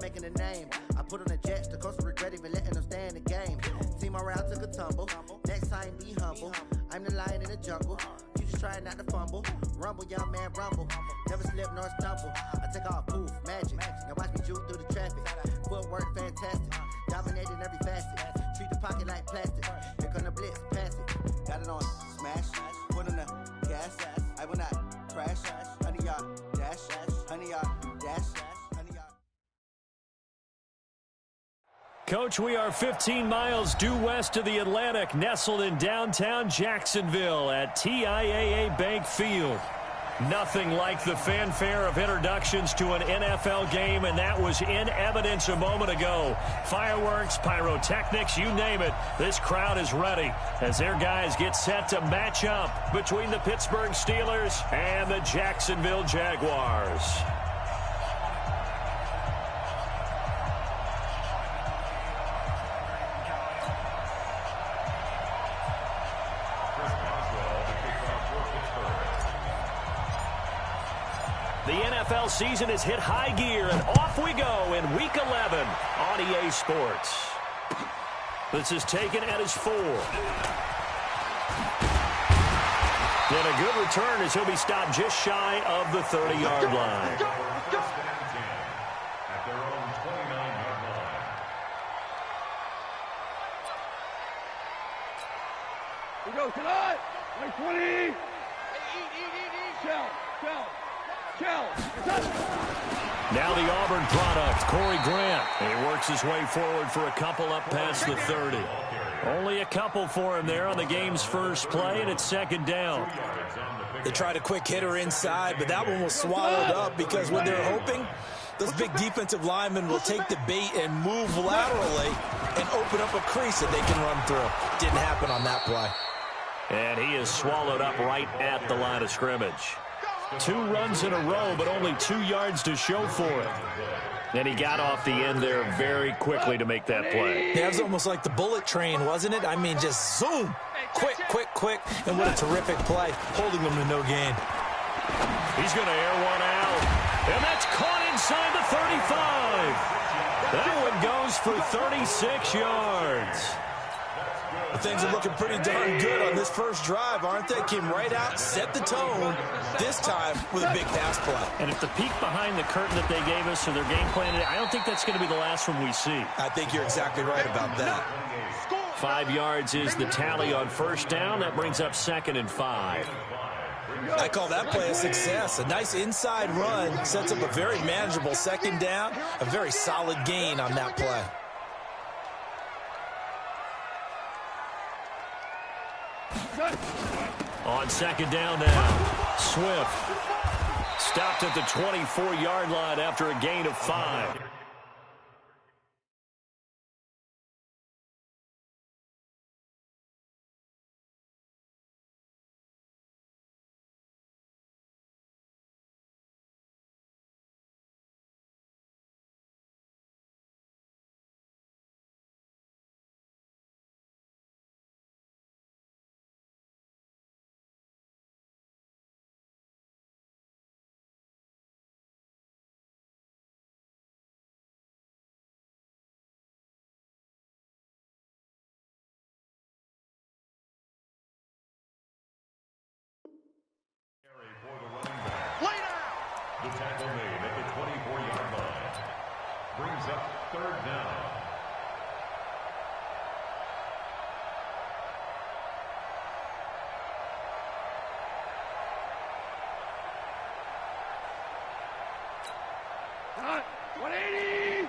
making a name. I put on the Jets, the coast regret even letting them stay in the game. Team morale took a tumble. Next time, be humble. I'm the lion in the jungle. You just trying not to fumble. Rumble, young man, rumble. Never slip nor stumble. I take off, poof, magic. Now watch me juke through the traffic. Footwork, fantastic. Dominating every facet. Treat the pocket like plastic. Here come the blitz, pass it. Got it on, smash. Put on the gas. I will not crash. 100-yard dash. 100-yard dash. Coach, we are 15 miles due west of the Atlantic, nestled in downtown Jacksonville at TIAA Bank Field. Nothing like the fanfare of introductions to an NFL game, and that was in evidence a moment ago. Fireworks, pyrotechnics, you name it. This crowd is ready as their guys get set to match up between the Pittsburgh Steelers and the Jacksonville Jaguars. The NFL season has hit high gear, and off we go in Week 11 on EA Sports. This is taken at his 4. Then a good return as he'll be stopped just shy of the 30-yard line. At their own 29-yard line. We go tonight. 20. Now the Auburn product, Corey Grant. He works his way forward for a couple up past the 30. Only a couple for him there on the game's first play, and it's second down. They tried a quick hitter inside, but that one was swallowed up because when they're hoping, those big defensive linemen will take the bait and move laterally and open up a crease that they can run through. Didn't happen on that play. And he is swallowed up right at the line of scrimmage. 2 runs in a row, but only 2 yards to show for it. And he got off the end there very quickly to make that play. Yeah, it was almost like the bullet train, wasn't it? I mean, just zoom. Quick, quick, quick. And what a terrific play, holding them to no gain. He's going to air one out. And that's caught inside the 35. That one goes for 36 yards. Things are looking pretty darn good on this first drive, aren't they? Came right out, set the tone, this time with a big pass play. And if the peek behind the curtain that they gave us or their game plan, I don't think that's going to be the last one we see. I think you're exactly right about that. 5 yards is the tally on first down. That brings up 2nd and 5. I call that play a success. A nice inside run sets up a very manageable second down, a very solid gain on that play. On second down now, Swift stopped at the 24-yard line after a gain of 5. The tackle made at the 24-yard line. Brings up 3rd down. Hot. 180.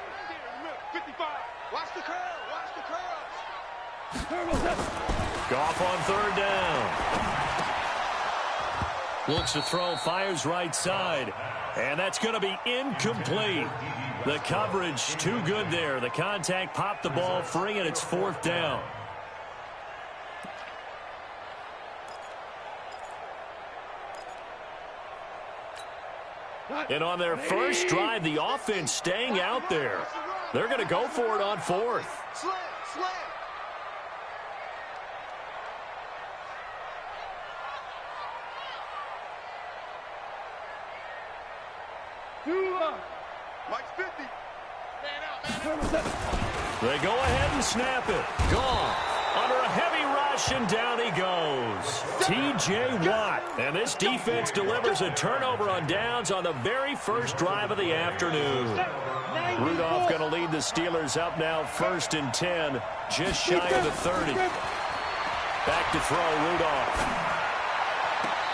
55. Watch the curl. Watch the curls. Goff on 3rd down. Looks to throw, fires right side. And that's going to be incomplete. The coverage too good there. The contact popped the ball free, and it's 4th down. And on their first drive, the offense staying out there. They're going to go for it on 4th. Slam, slam. Mike's 50. They go ahead and snap it. Gone. Under a heavy rush, and down he goes. T.J. Watt. And this defense delivers a turnover on downs on the very first drive of the afternoon. Rudolph going to lead the Steelers up now 1st and 10, just shy of the 30. Back to throw, Rudolph.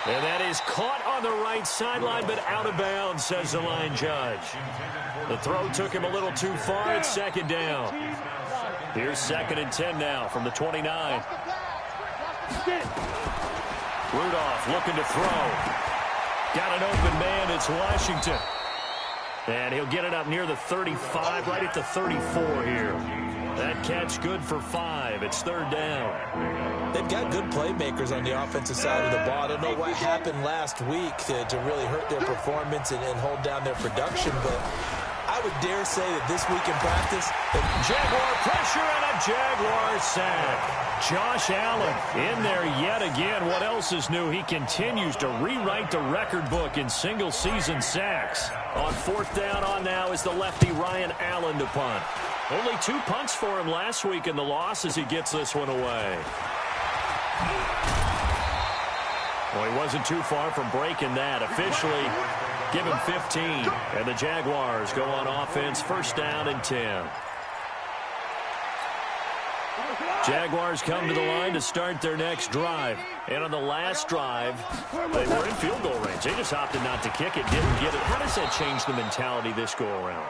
And that is caught on the right sideline, but out of bounds, says the line judge. The throw took him a little too far. It's 2nd down. Here's 2nd and 10 now from the 29. Rudolph looking to throw. Got an open man. It's Washington. And he'll get it up near the 35, right at the 34 here. That catch good for 5. It's 3rd down. They've got good playmakers on the offensive side of the ball. I don't know what happened last week to really hurt their performance and hold down their production, but I would dare say that this week in practice, Jaguar pressure and a Jaguar sack. Josh Allen in there yet again. What else is new? He continues to rewrite the record book in single-season sacks. On 4th down on now is the lefty Ryan Allen to punt. Only 2 punts for him last week in the loss as he gets this one away. Well, he wasn't too far from breaking that. Officially, give him 15. And the Jaguars go on offense, 1st down and 10. Jaguars come to the line to start their next drive. And on the last drive, they were in field goal range. They just opted not to kick it, didn't get it. How does that change the mentality this go-around?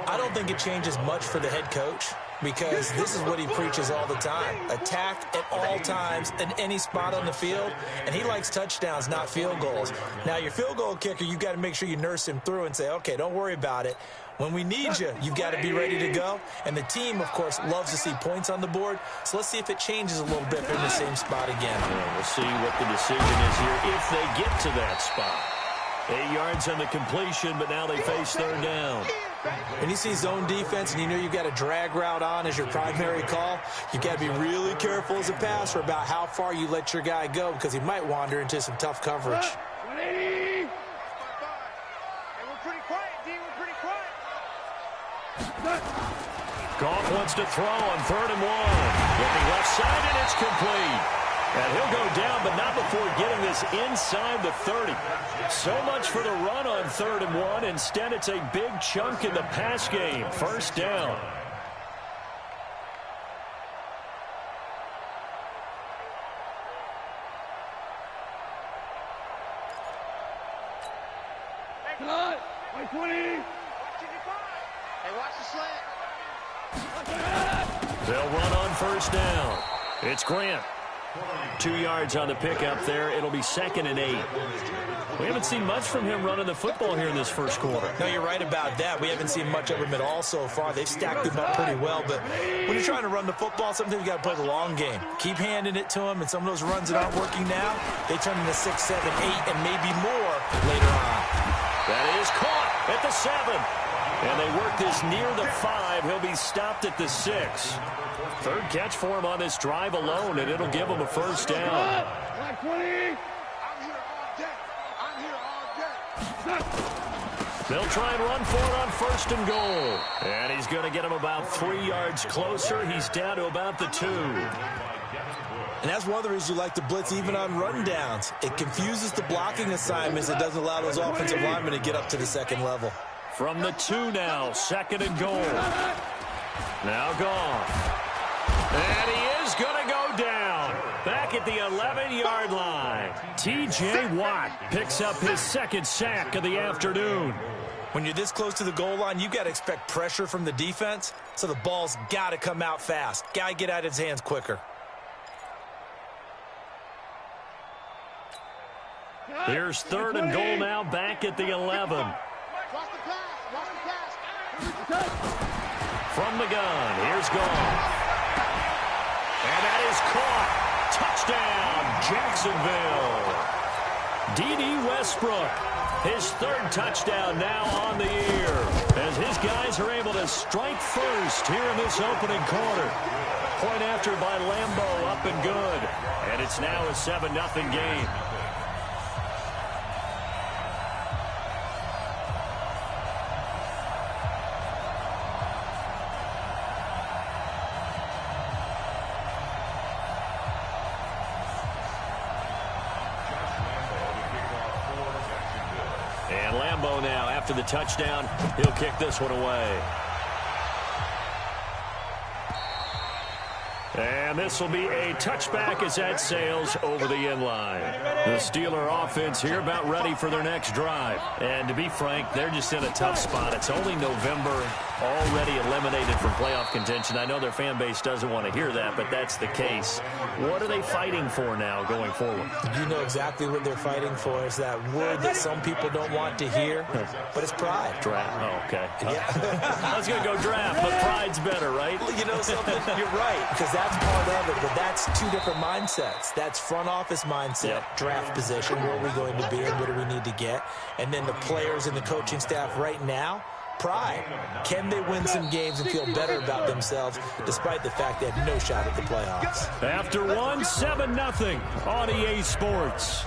I don't think it changes much for the head coach, because this is what he preaches all the time. Attack at all times in any spot on the field, and he likes touchdowns, not field goals. Now, your field goal kicker, you've got to make sure you nurse him through and say, okay, don't worry about it. When we need you, you've got to be ready to go. And the team, of course, loves to see points on the board. So let's see if it changes a little bit if they're in the same spot again. Yeah, we'll see what the decision is here if they get to that spot. 8 yards on the completion, but now they face 3rd down. When you see zone defense and you know you've got a drag route on as your primary call, you've got to be really careful as a passer about how far you let your guy go, because he might wander into some tough coverage. 180. Hey, we're pretty quiet, D. We're pretty quiet. Goff wants to throw on 3rd and 1. Looking left side, and it's complete. And he'll go down, but not before getting this inside the 30. So much for the run on 3rd and 1. Instead, it's a big chunk in the pass game. 1st down. Cut. 120. Hey, watch the slant. They'll run on 1st down. It's Grant. 2 yards on the pickup there. It'll be 2nd and 8. We haven't seen much from him running the football here in this 1st quarter. No, you're right about that. We haven't seen much of him at all so far. They've stacked him up pretty well, but when you're trying to run the football, sometimes you got to play the long game. Keep handing it to him, and some of those runs that aren't working now, they turn into 6, 7, 8, and maybe more later on. That is caught at the 7. And they work this near the 5. He'll be stopped at the 6. 3rd catch for him on this drive alone, and it'll give him a 1st down. 120. I'm here all day. They'll try and run for it on 1st and goal. And he's going to get him about 3 yards closer. He's down to about the 2. And that's one of the reasons you like to blitz even on run downs. It confuses the blocking assignments. It doesn't allow those offensive linemen to get up to the 2nd level. From the 2 now, 2nd and goal. Now Goff. And he is going to go down. Back at the 11-yard line. T.J. Watt picks up his 2nd sack of the afternoon. When you're this close to the goal line, you've got to expect pressure from the defense, so the ball's got to come out fast. Got to get out of his hands quicker. Here's 3rd and goal now, back at the 11. Watch the pass. Watch the pass. From the gun, here's Goff. And that is caught. Touchdown, Jacksonville. D.D. Westbrook, his 3rd touchdown now on the year, as his guys are able to strike first here in this opening quarter. Point after by Lambeau, up and good. And it's now a 7-0 game. Lambeau now after the touchdown. He'll kick this one away. And this will be a touchback as that sails over the end line. The Steeler offense here about ready for their next drive. And to be frank, they're just in a tough spot. It's only November, already eliminated from playoff contention. I know their fan base doesn't want to hear that, but that's the case. What are they fighting for now going forward? You know exactly what they're fighting for. Is that word that some people don't want to hear, but it's pride. Draft. Oh, okay. Yeah. I was going to go draft, but pride's better, right? You know something? You're right, because that's part of it, but that's two different mindsets. That's front office mindset, draft position, where are we going to be and what do we need to get? And then the players and the coaching staff right now, pride. Can they win some games and feel better about themselves despite the fact they have no shot at the playoffs? After one, 7-0 on EA Sports.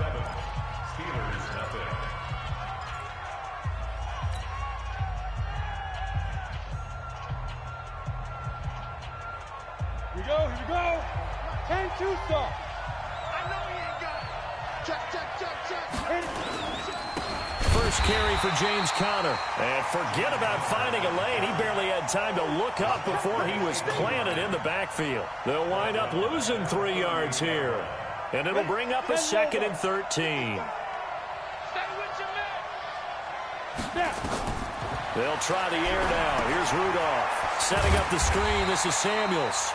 Here we go. 10-2 stop. I know he ain't got it. Check. First carry for James Conner. And forget about finding a lane. He barely had time to look up before he was planted in the backfield. They'll wind up losing 3 yards here. And it'll bring up a 2nd and 13. Stay with your man. They'll try the air now. Here's Rudolph. Setting up the screen. This is Samuels.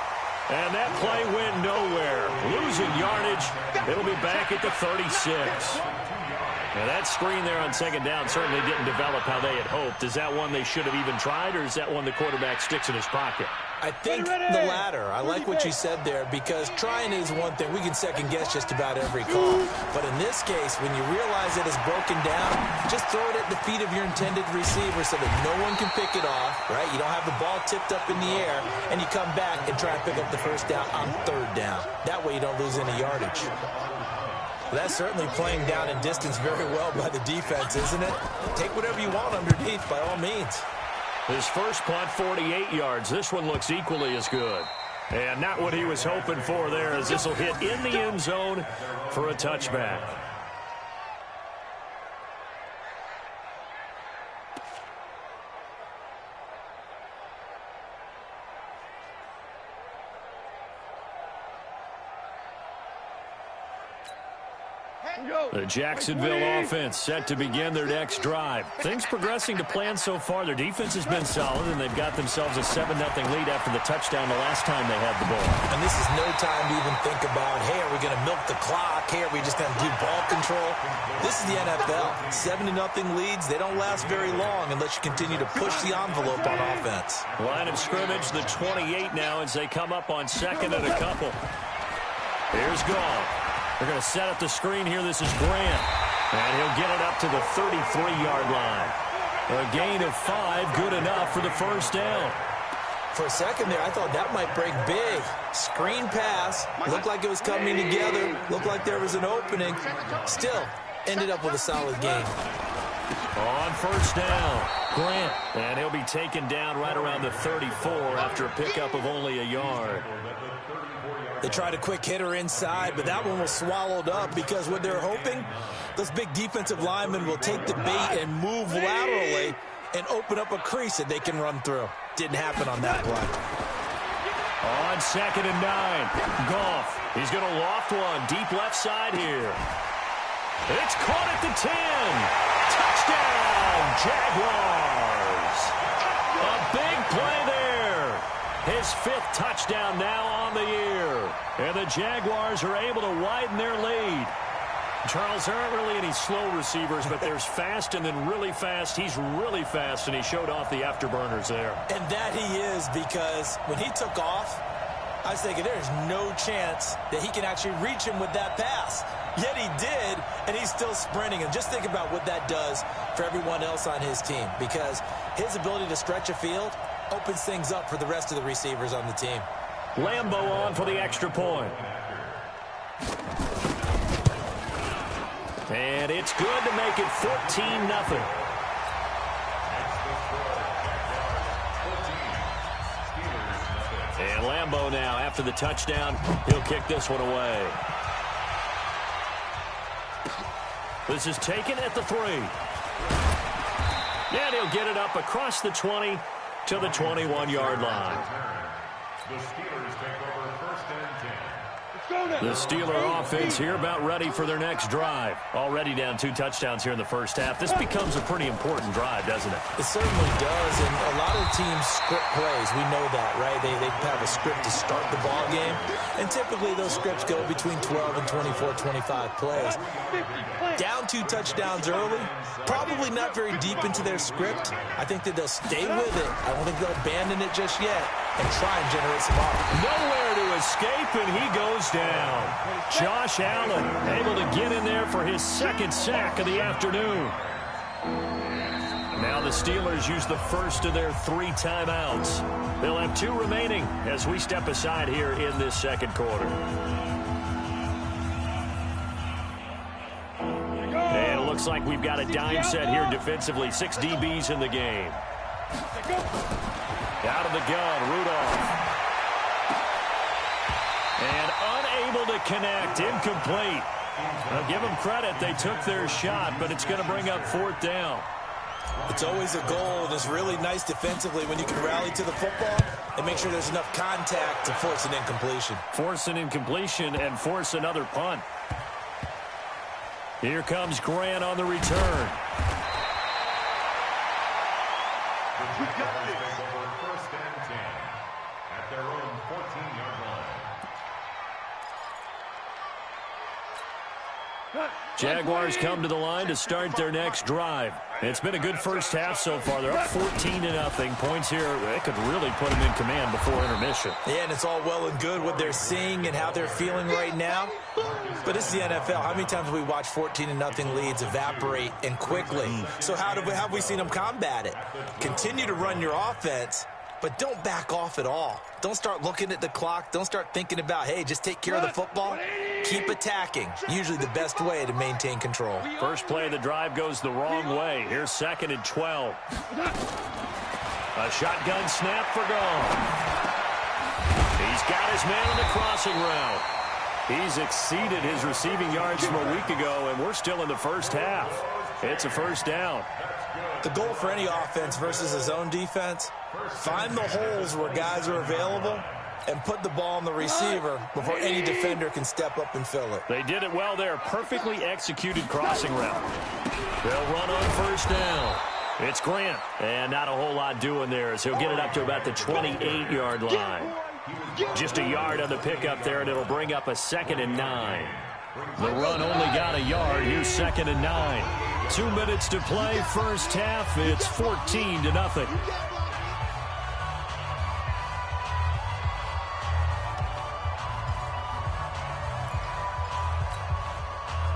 And that play went nowhere. Losing yardage. It'll be back at the 36. Now that screen there on 2nd down certainly didn't develop how they had hoped. Is that one they should have even tried, or is that one the quarterback sticks in his pocket? I think the latter. I like what you said there, because trying is one thing. We can second guess just about every call. But in this case, when you realize that it's broken down, just throw it at the feet of your intended receiver so that no one can pick it off, right? You don't have the ball tipped up in the air, and you come back and try and pick up the first down on 3rd down. That way you don't lose any yardage. That's certainly playing down in distance very well by the defense, isn't it? Take whatever you want underneath, by all means. His first punt, 48 yards. This one looks equally as good. And not what he was hoping for there, as this will hit in the end zone for a touchback. The Jacksonville offense set to begin their next drive. Things progressing to plan so far. Their defense has been solid, and they've got themselves a 7-0 lead after the touchdown the last time they had the ball. And this is no time to even think about, hey, are we going to milk the clock? Hey, are we just going to do ball control? This is the NFL. 7-0 leads, they don't last very long unless you continue to push the envelope on offense. Line of scrimmage, the 28 now as they come up on 2nd and a couple. Here's Goff. They're going to set up the screen here. This is Grant. And he'll get it up to the 33-yard line. A gain of 5, good enough for the first down. For a second there, I thought that might break big. Screen pass. Looked like it was coming together. Looked like there was an opening. Still, ended up with a solid gain. On first down, Grant. And he'll be taken down right around the 34 after a pickup of only a yard. They tried a quick hitter inside, but that one was swallowed up because what they're hoping, those big defensive linemen will take the bait and move laterally and open up a crease that they can run through. Didn't happen on that play. On 2nd and 9, Goff. He's going to loft one deep left side here. It's caught at the 10. Touchdown, Jaguars. A big play there. His 5th touchdown now on the year. And the Jaguars are able to widen their lead. Charles, there aren't really any slow receivers, but there's fast and then really fast. He's really fast, and he showed off the afterburners there. And that he is, because when he took off, I was thinking there's no chance that he can actually reach him with that pass. Yet he did, and he's still sprinting. And just think about what that does for everyone else on his team, because his ability to stretch a field opens things up for the rest of the receivers on the team. Lambeau on for the extra point. And it's good to make it 14-0. And Lambeau now, after the touchdown, he'll kick this one away. This is taken at the 3. And he'll get it up across the 20 to the 21-yard line. The Steelers take over first and 10. The Steeler offense here about ready for their next drive. Already down 2 touchdowns here in the first half. This becomes a pretty important drive, doesn't it? It certainly does, and a lot of teams script plays. We know that, right? They have a script to start the ball game, and typically those scripts go between 12 and 24, 25 plays. Down 2 touchdowns early, probably not very deep into their script. I think that they'll stay with it. I don't think they'll abandon it just yet and try and generate some offense. Nowhere to escape, and he goes down. Josh Allen able to get in there for his second sack of the afternoon. Now the Steelers use the first of their 3 timeouts. They'll have 2 remaining as we step aside here in this second quarter. And it looks like we've got a dime set here defensively. 6 DBs in the game. Out of the gun, Rudolph. And unable to connect, incomplete. I'll give them credit, they took their shot, but it's going to bring up 4th down. It's always a goal, and it's really nice defensively when you can rally to the football and make sure there's enough contact to force an incompletion. Force an incompletion and force another punt. Here comes Grant on the return. The Jaguars take over first and 10 at their own 14-yard line. Jaguars come to the line to start their next drive. It's been a good first half so far. They're up 14-0. Points here, they could really put them in command before intermission. Yeah, and it's all well and good what they're seeing and how they're feeling right now. But this is the NFL. How many times have we watched 14-0 leads evaporate and quickly? So how have we seen them combat it? Continue to run your offense, but don't back off at all. Don't start looking at the clock. Don't start thinking about, hey, just take care of the football. Keep attacking. Usually the best way to maintain control. First play of the drive goes the wrong way. Here's 2nd and 12. A shotgun snap for Gone. He's got his man on the crossing route. He's exceeded his receiving yards from a week ago, and we're still in the first half. It's a first down. The goal for any offense versus a zone defense, find the holes where guys are available and put the ball on the receiver before any defender can step up and fill it. They did it well there. Perfectly executed crossing route. They'll run on first down. It's Grant. And not a whole lot doing there as he'll get it up to about the 28-yard line. Just a yard on the pickup there, and it'll bring up a 2nd and 9. The run only got a yard. Here's 2nd and 9. 2 minutes to play, first half. It's 14-0.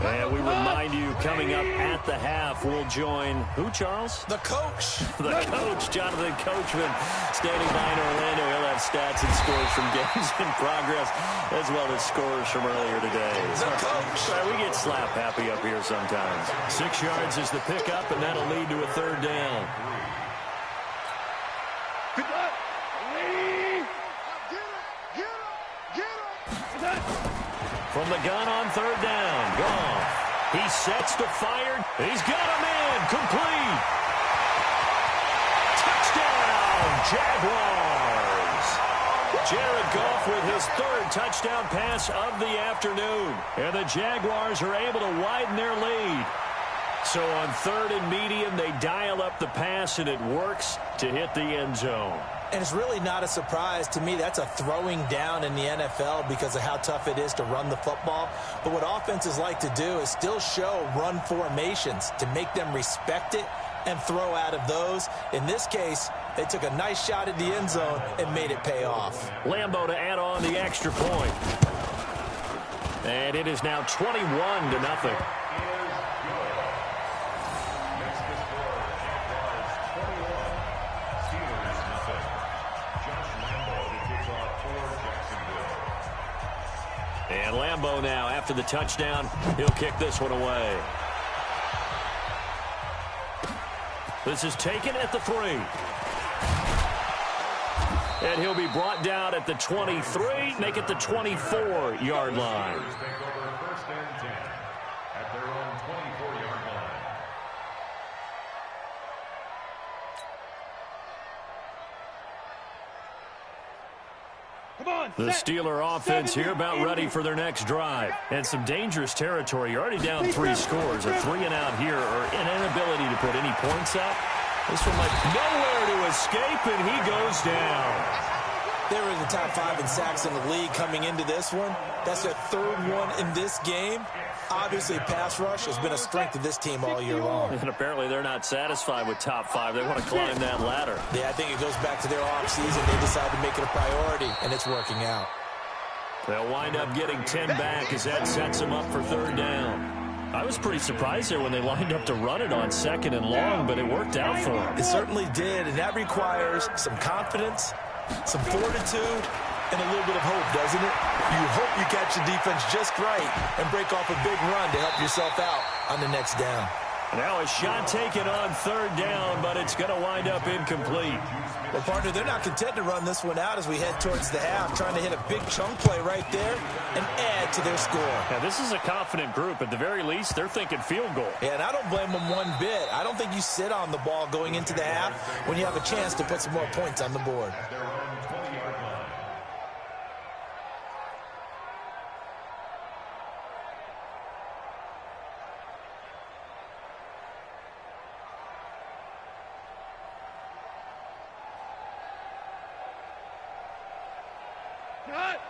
And we remind you, coming up at the half, we'll join who, Charles? The coach. The coach, Jonathan Coachman, standing by in Orlando. He'll have stats and scores from games in progress, as well as scores from earlier today. The coach. We get slap happy up here sometimes. 6 yards is the pickup, and that'll lead to a 3rd down. From the gun on 3rd down, Gone. He sets to fire. He's got him in. Complete. Touchdown, Jaguars. Jared Goff with his 3rd touchdown pass of the afternoon. And the Jaguars are able to widen their lead. So on 3rd and medium, they dial up the pass, and it works to hit the end zone. And it's really not a surprise to me. That's a throwing down in the NFL because of how tough it is to run the football. But what offenses like to do is still show run formations to make them respect it and throw out of those. In this case, they took a nice shot at the end zone and made it pay off. Lambeau to add on the extra point. And it is now 21-0. And Lambeau now, after the touchdown, he'll kick this one away. This is taken at the 3. And he'll be brought down at the 23, make it the 24-yard line. Take over first and 10 at their own 24-yard line. The Steeler offense here about ready for their next drive. And some dangerous territory. You're already down 3 scores. A 3-and-out here or an inability to put any points up. This one might nowhere to escape, and he goes down. They were in the top 5 in sacks in the league coming into this one. That's their 3rd one in this game. Obviously, pass rush has been a strength of this team all year long. And apparently they're not satisfied with top 5. They want to climb that ladder. Yeah, I think it goes back to their offseason. They decided to make it a priority, and it's working out. They'll wind up getting 10 back as that sets them up for 3rd down. I was pretty surprised there when they lined up to run it on 2nd and long, but it worked out for them. It certainly did, and that requires some confidence, some fortitude, and a little bit of hope, doesn't it? You hope you catch the defense just right and break off a big run to help yourself out on the next down. Now a shot taken on 3rd down, but it's going to wind up incomplete. Well, partner, they're not content to run this one out as we head towards the half, trying to hit a big chunk play right there and add to their score. Now, this is a confident group. At the very least, they're thinking field goal. Yeah, and I don't blame them one bit. I don't think you sit on the ball going into the half when you have a chance to put some more points on the board.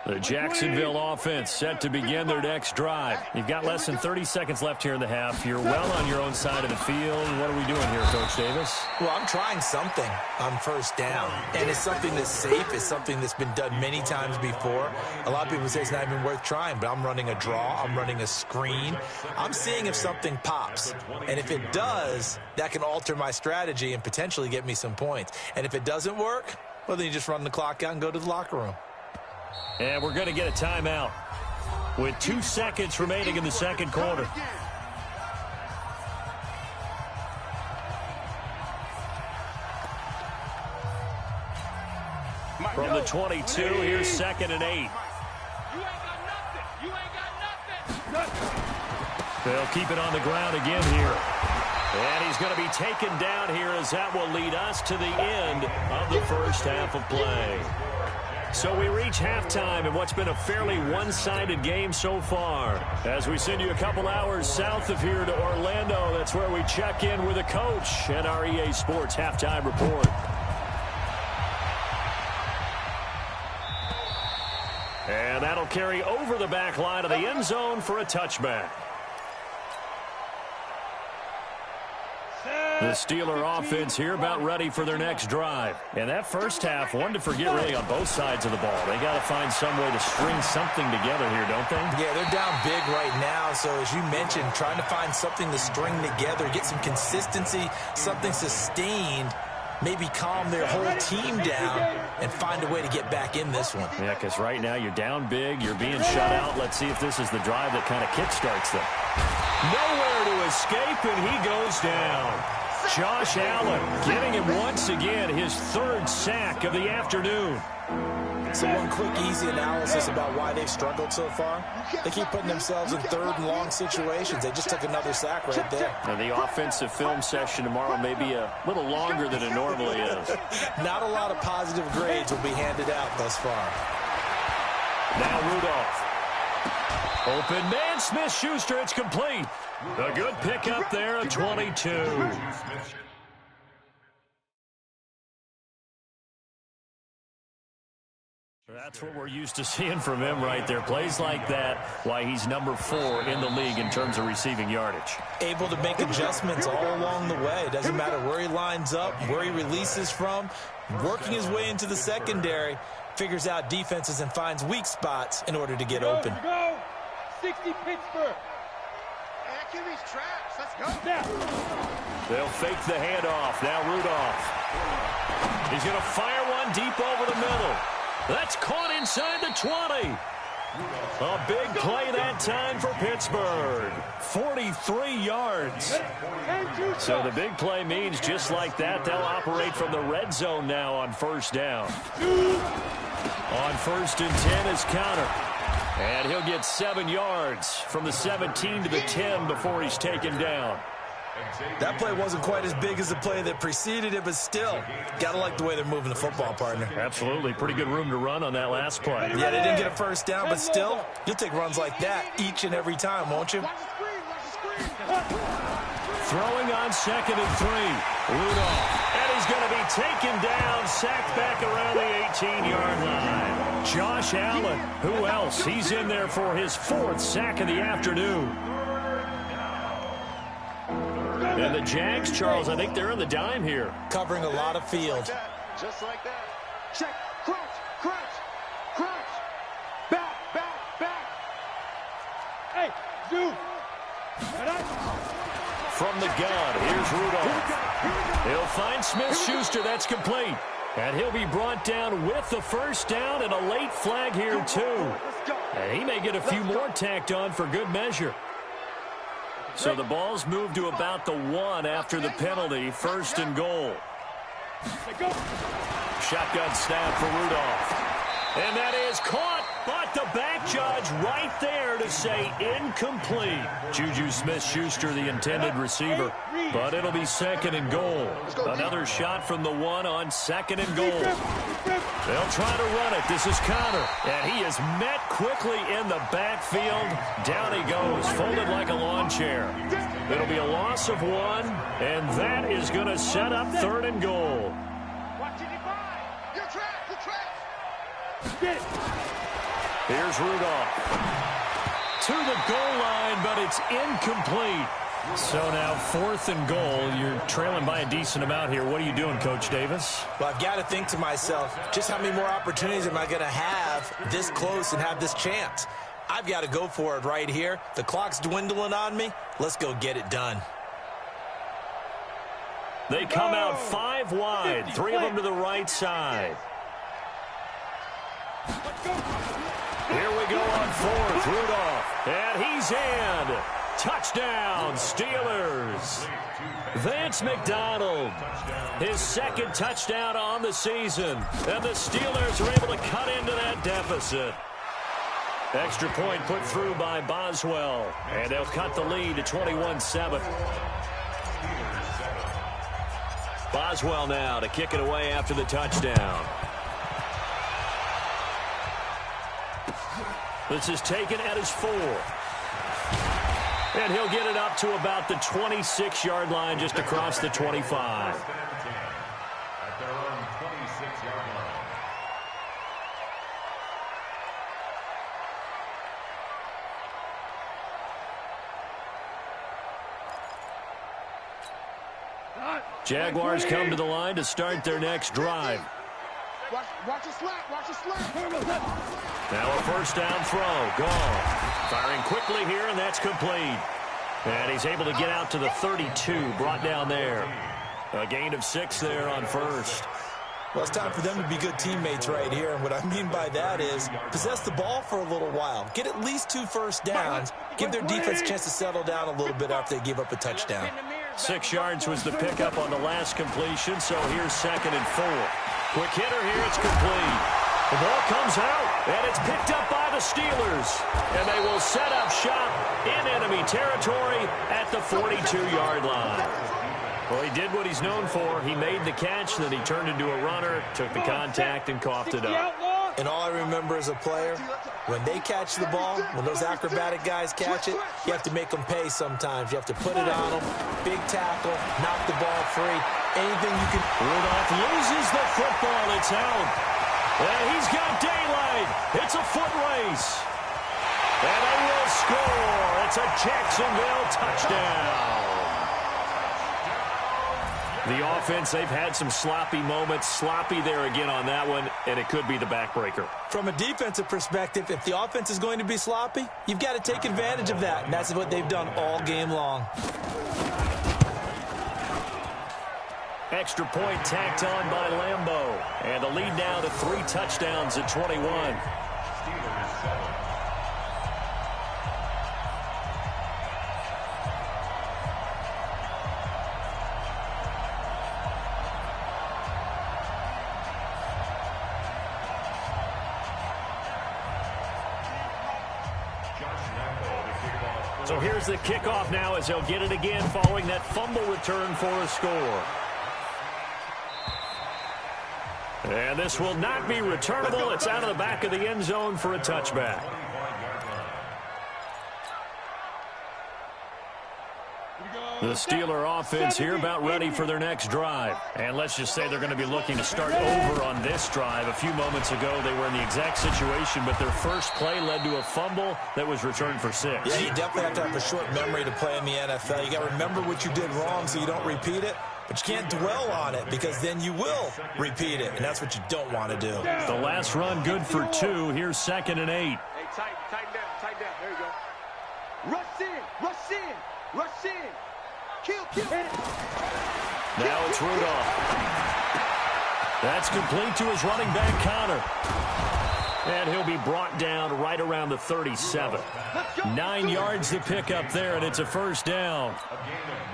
The Jacksonville offense set to begin their next drive. You've got less than 30 seconds left here in the half. You're well on your own side of the field. What are we doing here, Coach Davis? Well, I'm trying something on 1st down, and it's something that's safe. It's something that's been done many times before. A lot of people say it's not even worth trying, but I'm running a draw. I'm running a screen. I'm seeing if something pops, and if it does, that can alter my strategy and potentially get me some points. And if it doesn't work, well, then you just run the clock out and go to the locker room. And we're going to get a timeout with 2 seconds remaining in the 2nd quarter. From the 22, here's 2nd and 8. They'll keep it on the ground again here. And he's going to be taken down here as that will lead us to the end of the 1st half of play. So we reach halftime in what's been a fairly one-sided game so far. As we send you a couple hours south of here to Orlando, that's where we check in with a coach at our EA Sports Halftime Report. And that'll carry over the back line of the end zone for a touchback. The Steeler offense here about ready for their next drive. And that 1st half, one to forget really on both sides of the ball. They got to find some way to string something together here, don't they? Yeah, they're down big right now. So as you mentioned, trying to find something to string together, get some consistency, something sustained, maybe calm their whole team down and find a way to get back in this one. Yeah, because right now you're down big, you're being shut out. Let's see if this is the drive that kind of kickstarts them. Nowhere to escape, and he goes down. Josh Allen getting him once again, his 3rd sack of the afternoon. So one quick, easy analysis about why they've struggled so far. They keep putting themselves in 3rd and long situations. They just took another sack right there. Now, the offensive film session tomorrow may be a little longer than it normally is. Not a lot of positive grades will be handed out thus far. Now Rudolph. Open man, Smith-Schuster, it's complete. A good pickup there at 22. That's what we're used to seeing from him right there. Plays like that, why he's number 4 in the league in terms of receiving yardage. Able to make adjustments all along the way. It doesn't matter where he lines up, where he releases from. Working his way into the secondary, figures out defenses and finds weak spots in order to get open. 60 Pittsburgh. QB's traps. Let's go. They'll fake the handoff. Now Rudolph. He's going to fire one deep over the middle. That's caught inside the 20. A big play that time for Pittsburgh. 43 yards. So the big play means just like that, they'll operate from the red zone now on 1st down. On 1st and 10 is Counter. And he'll get 7 yards from the 17 to the 10 before he's taken down. That play wasn't quite as big as the play that preceded it, but still, got to like the way they're moving the football, partner. Absolutely. Pretty good room to run on that last play. Yeah, they didn't get a first down, but still, you'll take runs like that each and every time, won't you? Throwing on 2nd and 3. Rudolph. And he's going to be taken down, sacked back around the 18-yard line. Josh Allen. Who else? He's in there for his 4th sack of the afternoon. And the Jags, Charles, I think they're on the dime here. Covering a lot of field. Just like that. Check. Crunch. Crunch. Crunch. Back. Back. Back. Hey, dude. From the gun, here's Rudolph. He'll find Smith-Schuster. That's complete. And he'll be brought down with the first down and a late flag here, too. And he may get a few more tacked on for good measure. So the ball's moved to about the 1 after the penalty. 1st and goal. Shotgun snap for Rudolph. And that is caught, but the back judge right there to say incomplete. Juju Smith-Schuster, the intended receiver, but it'll be 2nd and goal. Another shot from the 1 on 2nd and goal. They'll try to run it. This is Connor, and he is met quickly in the backfield. Down he goes, folded like a lawn chair. It'll be a loss of 1, and that is going to set up 3rd and goal. Here's Rudolph. To the goal line, but it's incomplete. So now 4th and goal. You're trailing by a decent amount here. What are you doing, Coach Davis? Well, I've got to think to myself, just how many more opportunities am I going to have this close and have this chance? I've got to go for it right here. The clock's dwindling on me. Let's go get it done. They come out 5 wide. 3 of them to the right side. Here we go on 4th. Rudolph. And he's in. Touchdown, Steelers. Vance McDonald. His 2nd touchdown on the season. And the Steelers are able to cut into that deficit. Extra point put through by Boswell. And they'll cut the lead to 21-7. Boswell now to kick it away after the touchdown. This is taken at his 4. And he'll get it up to about the 26-yard line, just across the 25. At their own 26-yard line. Jaguars come to the line to start their next drive. Watch the slap. Watch the slap. Now a first down throw. Gone. Firing quickly here, and that's complete. And he's able to get out to the 32, brought down there. A gain of 6 there on 1st. Well, it's time for them to be good teammates right here. And what I mean by that is possess the ball for a little while. Get at least 2 first downs. Give their defense a chance to settle down a little bit after they give up a touchdown. 6 yards was the pickup on the last completion, so here's 2nd and 4. Quick hitter here, it's complete. The ball comes out, and it's picked up by the Steelers. And they will set up shop in enemy territory at the 42-yard line. Well, he did what he's known for. He made the catch, then he turned into a runner, took the contact, and coughed it up. And all I remember as a player, when they catch the ball, when those acrobatic guys catch it, you have to make them pay sometimes. You have to put it on them, big tackle, knock the ball free, anything you can. Rudolph loses the football. It's out. And he's got daylight. It's a foot race. And they will score. It's a Jacksonville touchdown. The offense, they've had some sloppy moments. Sloppy there again on that one, and it could be the backbreaker. From a defensive perspective, if the offense is going to be sloppy, you've got to take advantage of that, and that's what they've done all game long. Extra point tacked on by Lambeau. And the lead now to 3 touchdowns at 21. Steelers 7. Josh Lambeau, the kickoff for So here's the kickoff now as they'll get it again following that fumble return for a score. And this will not be returnable. It's out of the back of the end zone for a touchback. The Steeler offense here about ready for their next drive. And let's just say they're going to be looking to start over on this drive. A few moments ago, they were in the exact situation, but their first play led to a fumble that was returned for 6. Yeah, you definitely have to have a short memory to play in the NFL. You got to remember what you did wrong so you don't repeat it. But you can't dwell on it because then you will repeat it, and that's what you don't want to do. The last run good for 2. Here's 2nd and 8. Hey, tighten down. There you go. Rush in. Kill. Now it's Rudolph. That's complete to his running back, Connor. And he'll be brought down right around the 37. 9 yards to pick up there, and it's a first down.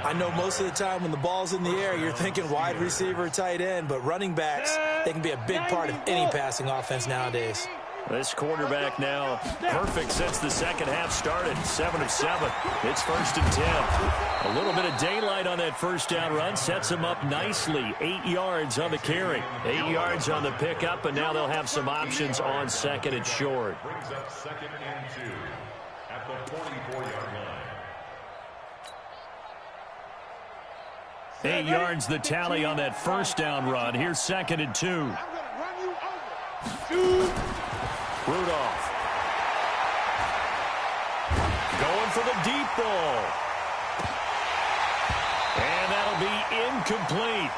I know most of the time when the ball's in the air, you're thinking wide receiver, tight end, but running backs, they can be a big part of any passing offense nowadays. This quarterback now perfect since the second half started. 7 of 7. It's 1st and 10. A little bit of daylight on that first down run sets him up nicely. 8 yards on the carry. 8 yards on the pickup, and now they'll have some options on 2nd and short. Brings up 2nd and 2 at the 44-yard line. 8 yards the tally on that first down run. Here's 2nd and 2. I'm going to run you over. Rudolph. Going for the deep ball. And that'll be incomplete.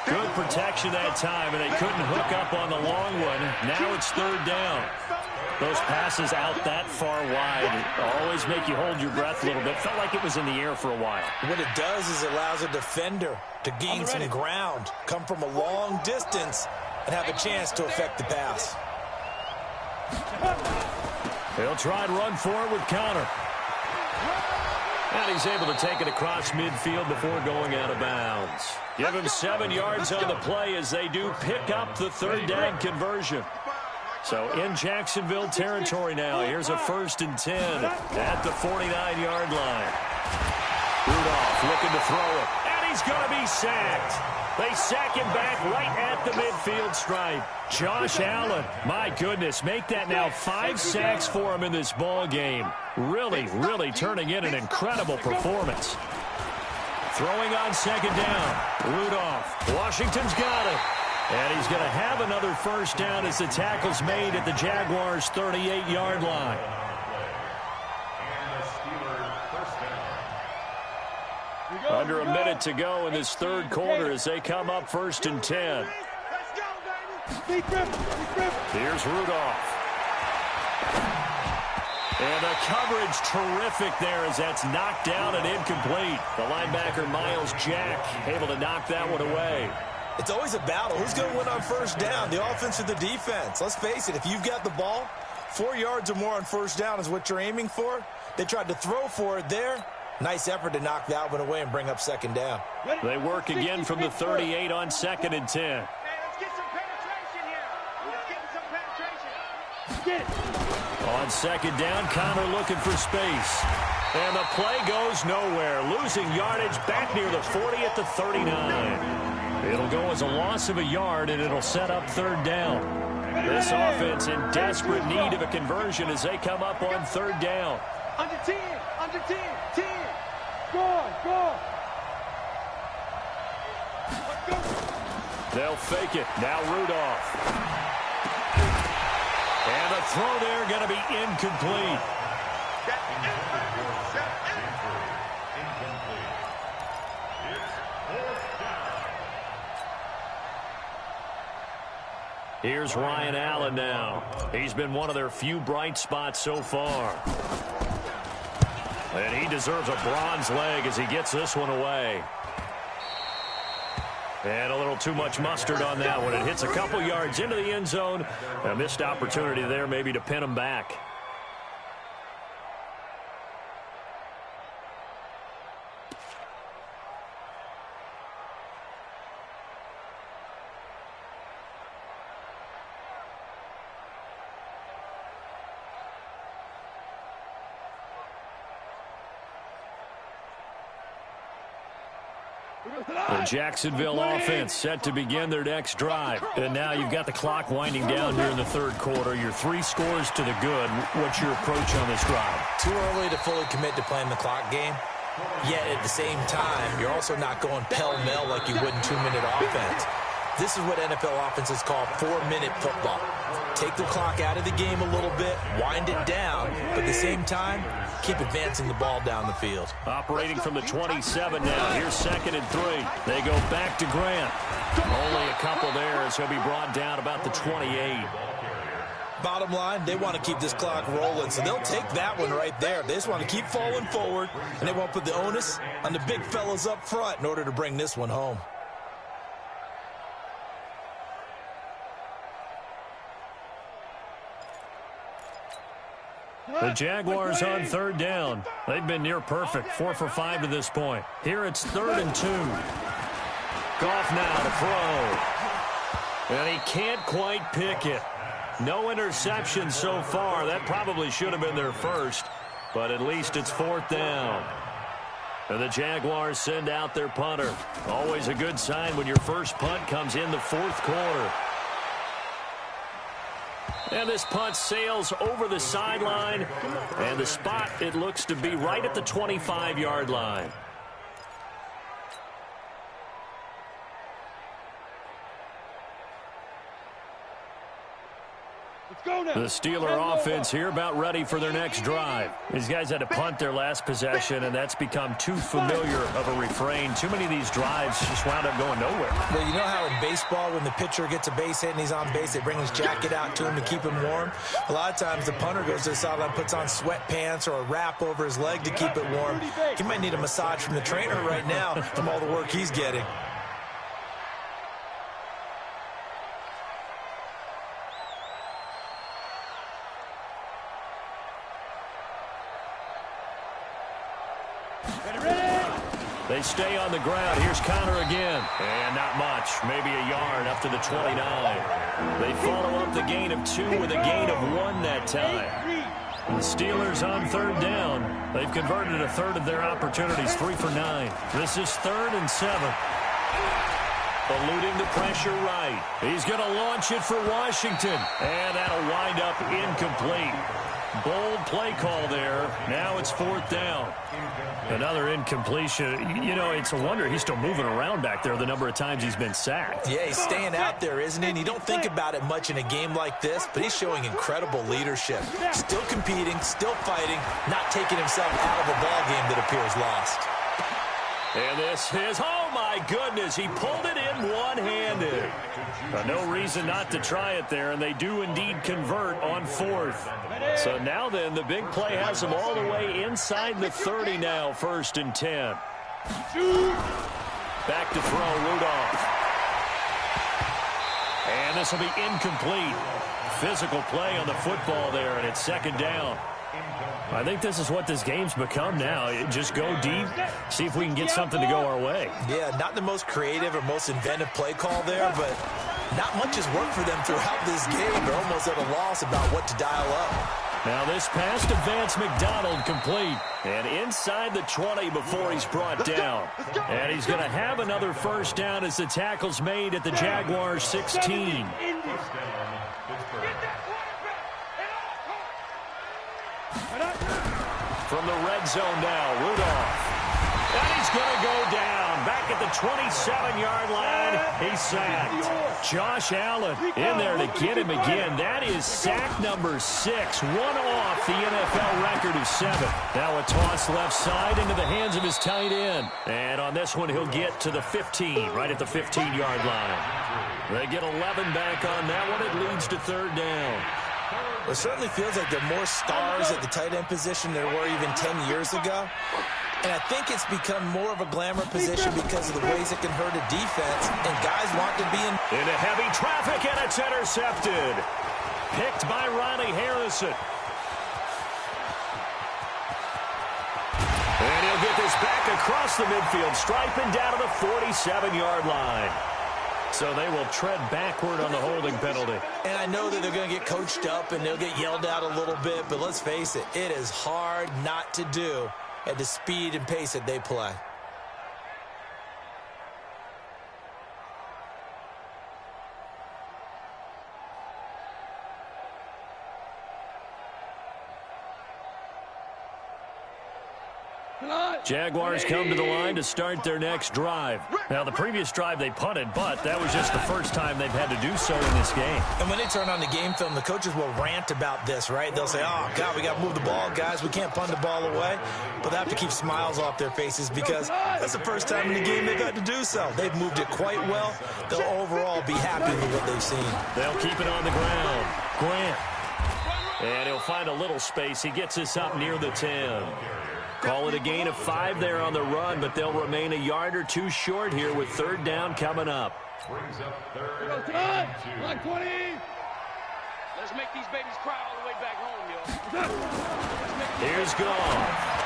Good protection that time, and they couldn't hook up on the long one. Now it's 3rd down. Those passes out that far wide always make you hold your breath a little bit. Felt like it was in the air for a while. What it does is it allows a defender to gain some ground, come from a long distance, and have a chance to affect the pass. He'll try and run for it with Connor. And he's able to take it across midfield before going out of bounds. Give him 7 yards on the play as they do pick up the 3rd down conversion. So in Jacksonville territory now. Here's a 1st and 10 at the 49-yard line. Rudolph looking to throw it. And he's going to be sacked. They sack him back right at the midfield stripe. Josh Allen, my goodness, make that now 5 sacks for him in this ball game. Really turning in an incredible performance. Throwing on 2nd down. Rudolph. Washington's got it. And he's going to have another first down as the tackle's made at the Jaguars' 38-yard line. Under a minute to go in this 3rd quarter as they come up 1st and 10. Here's Rudolph. And the coverage terrific there as that's knocked down and incomplete. The linebacker, Miles Jack, able to knock that one away. It's always a battle. Who's going to win on first down, the offense or the defense? Let's face it, if you've got the ball, 4 yards or more on first down is what you're aiming for. They tried to throw for it there. Nice effort to knock that one away and bring up 2nd down. They work again from the 38 on 2nd and 10. Hey, let's get some penetration here. Let's get some penetration. Get it. On 2nd down, Connor looking for space. And the play goes nowhere. Losing yardage back near the 40 at the 39. It'll go as a loss of a yard, and it'll set up 3rd down. This offense in desperate need of a conversion as they come up on 3rd down. Under 10. 10. Go on. They'll fake it. Now Rudolph. And the throw there going to be incomplete. Here's Ryan Allen now. He's been one of their few bright spots so far. And he deserves a bronze leg as he gets this one away. And a little too much mustard on that one. It hits a couple yards into the end zone. A missed opportunity there maybe to pin him back. The Jacksonville offense set to begin their next drive. And now you've got the clock winding down here in the third quarter. You're 3 scores to the good. What's your approach on this drive? Too early to fully commit to playing the clock game. Yet at the same time, you're also not going pell-mell like you would in 2-minute offense. This is what NFL offenses call 4-minute football. Take the clock out of the game a little bit, wind it down, but at the same time, keep advancing the ball down the field. Operating from the 27 now. Here's 2nd and 3. They go back to Grant. Only a couple there as he'll be brought down about the 28. Bottom line, they want to keep this clock rolling, so they'll take that one right there. They just want to keep falling forward, and they won't put the onus on the big fellas up front in order to bring this one home. The Jaguars on 3rd down. They've been near perfect, 4 for 5 to this point. Here it's 3rd and 2. Goff now to throw. And he can't quite pick it. No interceptions so far. That probably should have been their first, but at least it's 4th down. And the Jaguars send out their punter. Always a good sign when your first punt comes in the 4th quarter. And this punt sails over the sideline, and the spot, it looks to be right at the 25-yard line. The Steeler offense here about ready for their next drive. These guys had to punt their last possession, and that's become too familiar of a refrain. Too many of these drives just wound up going nowhere. Well, you know how in baseball when the pitcher gets a base hit and he's on base, they bring his jacket out to him to keep him warm? A lot of times the punter goes to the sideline, puts on sweatpants or a wrap over his leg to keep it warm. He might need a massage from the trainer right now from all the work he's getting. They stay on the ground. Here's Connor again. And not much. Maybe a yard up to the 29. They follow up the gain of 2 with a gain of 1 that time. The Steelers on 3rd down. They've converted a third of their opportunities, 3 for 9. This is 3rd and 7. Eluding the pressure right. He's going to launch it for Washington. And that'll wind up incomplete. Bold play call there. Now it's 4th down. Another incompletion. You know, it's a wonder he's still moving around back there the number of times he's been sacked. Yeah, he's staying out there, isn't he? And you don't think about it much in a game like this, but he's showing incredible leadership. Still competing, still fighting, not taking himself out of a ball game that appears lost. And this is, oh my goodness, he pulled it in one-handed. No reason not to try it there, and they do indeed convert on 4th. So now then, the big play has them all the way inside the 30 now, 1st and 10. Back to throw, Rudolph. And this will be incomplete. Physical play on the football there, and it's 2nd down. I think this is what this game's become now. Just go deep, see if we can get something to go our way. Yeah, not the most creative or most inventive play call there, but not much has worked for them throughout this game. They're almost at a loss about what to dial up. Now this pass to Vance McDonald complete. And inside the 20 before he's brought down. And he's going to have another 1st down as the tackle's made at the Jaguars 16. From the red zone now, Rudolph. And he's going to go down. Back at the 27-yard line, he's sacked. Josh Allen in there to get him again. That is sack number 6. One off the NFL record of 7. Now a toss left side into the hands of his tight end. And on this one, he'll get to the 15, right at the 15-yard line. They get 11 back on that one. It leads to 3rd down. It certainly feels like there are more stars at the tight end position than there were even 10 years ago. And I think it's become more of a glamour position because of the ways it can hurt a defense, and guys want to be in. Into heavy traffic, and it's intercepted. Picked by Ronnie Harrison. And he'll get this back across the midfield stripe and down to the 47-yard line. So they will tread backward on the holding penalty. And I know that they're going to get coached up and they'll get yelled at a little bit, but let's face it, it is hard not to do at the speed and pace that they play. Jaguars come to the line to start their next drive. Now, the previous drive they punted, but that was just the first time they've had to do so in this game. And when they turn on the game film, the coaches will rant about this, right? They'll say, oh, God, we got to move the ball, guys. We can't punt the ball away. But they have to keep smiles off their faces because that's the first time in the game they've had to do so. They've moved it quite well. They'll overall be happy with what they've seen. They'll keep it on the ground. Grant. And he'll find a little space. He gets us up near the 10. Call it a gain of 5 there on the run, but they'll remain a yard or two short here with third down coming up. Brings up third and 2. 20. Let's make these babies cry all the way back home, yo. Here's Goff.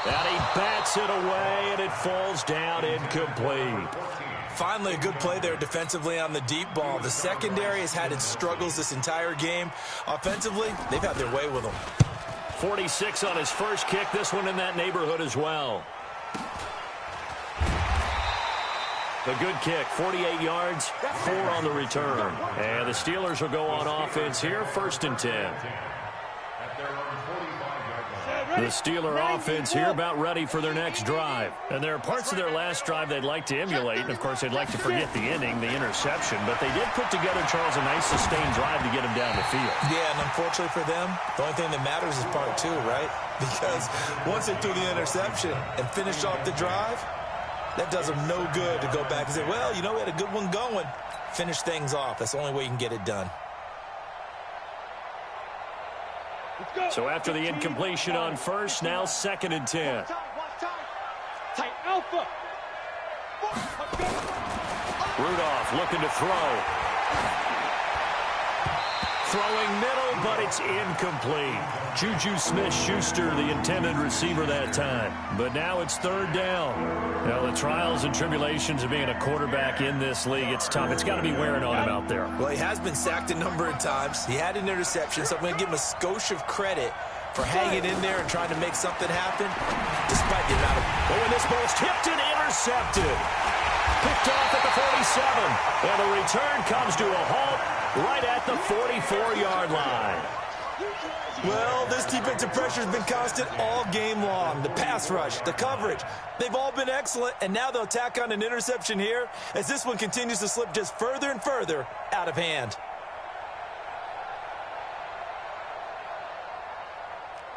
And he bats it away, and it falls down incomplete. Finally, a good play there defensively on the deep ball. The secondary has had its struggles this entire game. Offensively, they've had their way with them. 46 on his first kick. This one in that neighborhood as well. A good kick, 48 yards, 4 on the return. And the Steelers will go on offense here, 1st and 10. The Steeler offense here about ready for their next drive. And there are parts of their last drive they'd like to emulate. And, of course, they'd like to forget the inning, the interception. But they did put together, Charles, a nice sustained drive to get them down the field. Yeah, and unfortunately for them, the only thing that matters is part 2, right? Because once they threw the interception and finished off the drive, that does them no good to go back and say, well, you know, we had a good one going. Finish things off. That's the only way you can get it done. So after the incompletion on first, now 2nd and 10. Tight alpha. Rudolph looking to throw. Throwing middle, but it's incomplete. Juju Smith-Schuster, the intended receiver that time. But now it's 3rd down. Now, the trials and tribulations of being a quarterback in this league, it's tough. It's got to be wearing on him out there. Well, he has been sacked a number of times. He had an interception, so I'm going to give him a skosh of credit for hanging in there and trying to make something happen, despite the amount of... Oh, and this ball's tipped and intercepted. Picked off at the 47. And the return comes to a halt right at the 44-yard line. Well, this defensive pressure has been constant all game long. The pass rush, the coverage, they've all been excellent, and now they'll tack on an interception here as this one continues to slip just further and further out of hand.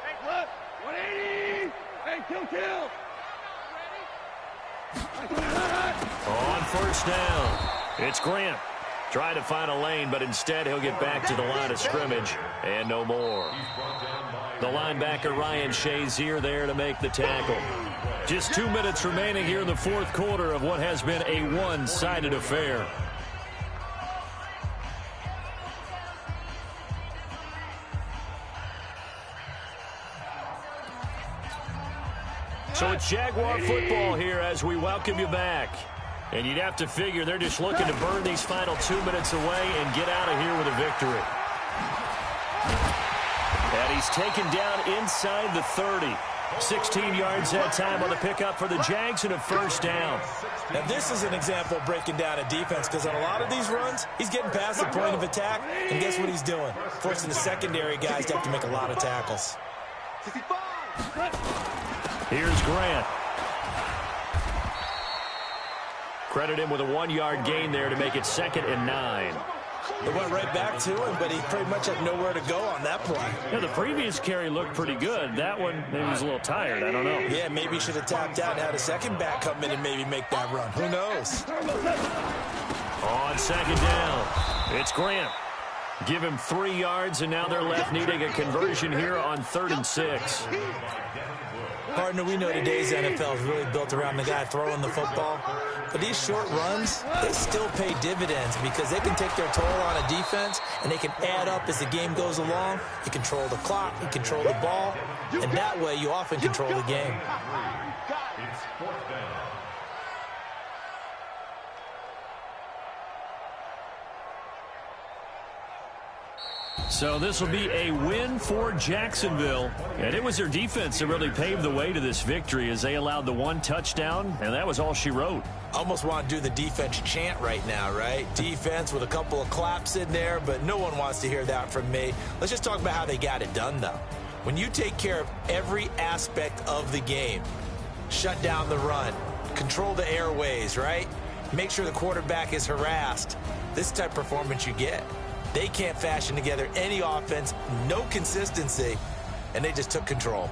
Hey, 180. Hey, kill. On first down, it's Grant. Trying to find a lane, but instead he'll get back to the line of scrimmage and no more. The linebacker Ryan Shazier there to make the tackle. Just 2 minutes remaining here in the 4th quarter of what has been a one-sided affair. So it's Jaguar football here as we welcome you back. And you'd have to figure they're just looking to burn these final 2 minutes away and get out of here with a victory. And he's taken down inside the 30. 16 yards that time on the pickup for the Jags and a 1st down. Now, this is an example of breaking down a defense because on a lot of these runs, he's getting past the point of attack, and guess what he's doing? Forcing the secondary guys to have to make a lot of tackles. Here's Grant. Credit him with a 1-yard gain there to make it 2nd and 9. They went right back to him, but he pretty much had nowhere to go on that play. Yeah, the previous carry looked pretty good. That one, maybe he was a little tired. I don't know. Yeah, maybe he should have tapped out and had a second back come in and maybe make that run. Who knows? On 2nd down, it's Grant. Give him 3 yards, and now they're left needing a conversion here on 3rd and 6. Partner, we know today's NFL is really built around the guy throwing the football. But these short runs, they still pay dividends because they can take their toll on a defense and they can add up as the game goes along. You control the clock, you control the ball, and that way you often control the game. It's 4th down. So this will be a win for Jacksonville. And it was their defense that really paved the way to this victory as they allowed the 1 touchdown, and that was all she wrote. Almost want to do the defense chant right now, right? Defense with a couple of claps in there, but no one wants to hear that from me. Let's just talk about how they got it done, though. When you take care of every aspect of the game, shut down the run, control the airways, right? Make sure the quarterback is harassed. This type of performance you get. They can't fashion together any offense, no consistency, and they just took control.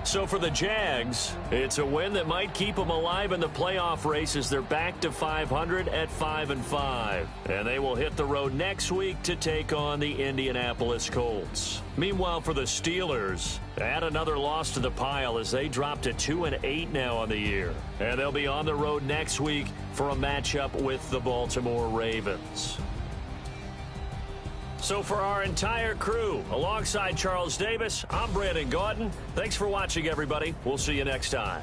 So for the Jags, it's a win that might keep them alive in the playoff race as they're back to 500 at 5-5. And they will hit the road next week to take on the Indianapolis Colts. Meanwhile, for the Steelers, add another loss to the pile as they drop to 2-8 now on the year. And they'll be on the road next week for a matchup with the Baltimore Ravens. So for our entire crew, alongside Charles Davis, I'm Brandon Gaudin. Thanks for watching, everybody. We'll see you next time.